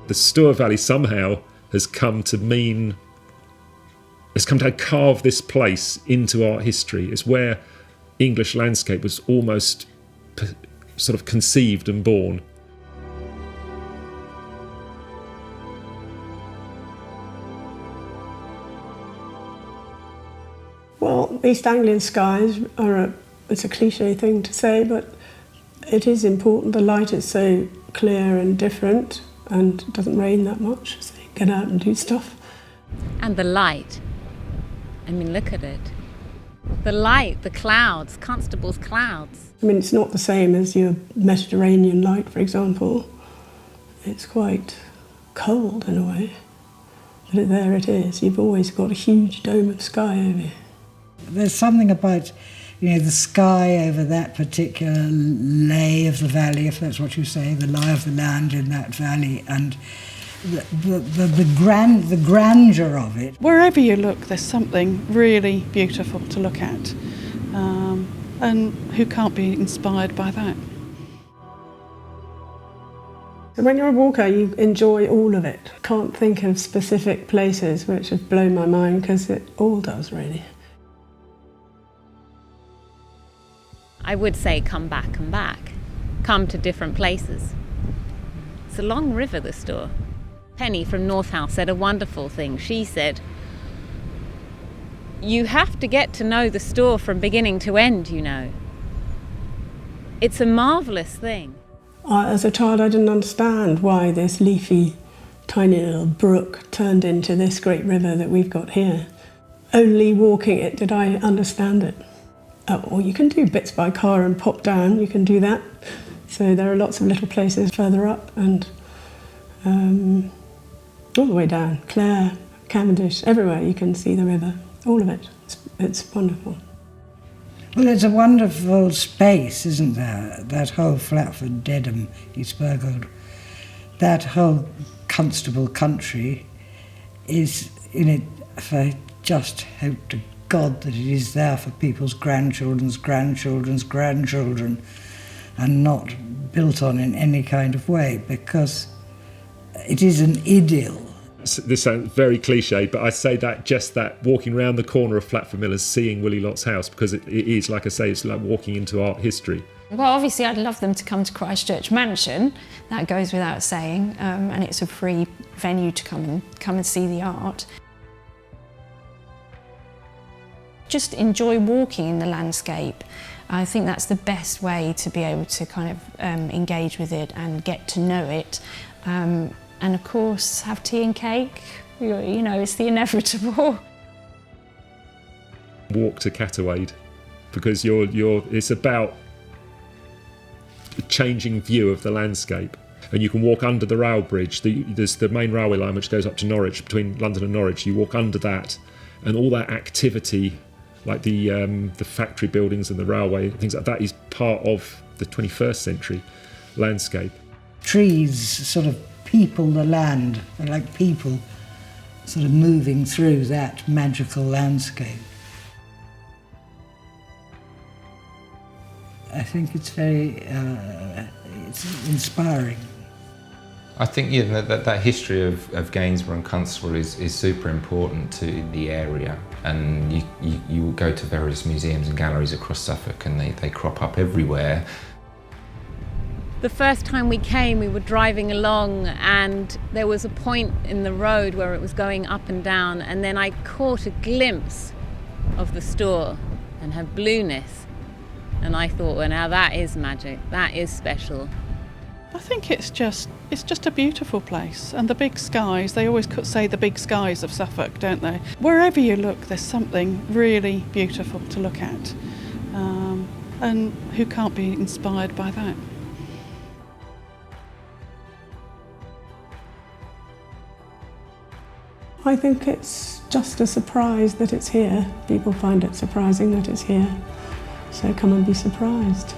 the Stour Valley somehow has come to carve this place into art history. It's where English landscape was almost sort of conceived and born. Well, East Anglian skies it's a cliche thing to say, but it is important. The light is so clear and different, and it doesn't rain that much, so you can get out and do stuff. And the light. I mean, look at it. The light, the clouds, Constable's clouds. I mean, it's not the same as your Mediterranean light, for example. It's quite cold in a way, but there it is. You've always got a huge dome of sky over you. There's something about, the sky over that particular lay of the valley, if that's what you say, the lie of the land in that valley, and the grandeur of it. Wherever you look, there's something really beautiful to look at, and who can't be inspired by that? When you're a walker, you enjoy all of it. Can't think of specific places which have blown my mind, because it all does, really. I would say come back and back. Come to different places. It's a long river, the Stour. Penny from North House said a wonderful thing. She said, you have to get to know the Stour from beginning to end, It's a marvellous thing. As a child, I didn't understand why this leafy, tiny little brook turned into this great river that we've got here. Only walking it did I understand it. Or you can do bits by car and pop down, you can do that. So there are lots of little places further up, and all the way down, Clare, Cavendish, everywhere you can see the river, all of it. It's wonderful. Well, it's a wonderful space, isn't there? That whole Flatford, Dedham, East Burgold, that whole Constable country is in it. I just hope to God that it is there for people's grandchildren's grandchildren's grandchildren, and not built on in any kind of way, because it is an idyll. This sounds very cliche, but I say that just that walking around the corner of Flatford Millers, seeing Willie Lott's house, because it is, like I say, it's like walking into art history. Well, obviously I'd love them to come to Christchurch Mansion, that goes without saying, and it's a free venue to come and see the art. Just enjoy walking in the landscape. I think that's the best way to be able to kind of engage with it and get to know it. And of course, have tea and cake. It's the inevitable. Walk to Catawade, because it's about a changing view of the landscape. And you can walk under the rail bridge. There's the main railway line which goes up to Norwich, between London and Norwich. You walk under that, and all that activity, like the factory buildings and the railway, things like that, is part of the 21st century landscape. Trees sort of people the land, they're like people sort of moving through that magical landscape. I think it's very it's inspiring. I think that history of Gainsborough and Constable is super important to the area, and you go to various museums and galleries across Suffolk, and they crop up everywhere. The first time we came, we were driving along, and there was a point in the road where it was going up and down, and then I caught a glimpse of the Stour and her blueness, and I thought, well, now that is magic, that is special. I think it's just a beautiful place, and the big skies, they always say the big skies of Suffolk, don't they? Wherever you look, there's something really beautiful to look at, and who can't be inspired by that? I think it's just a surprise that it's here. People find it surprising that it's here, so come and be surprised.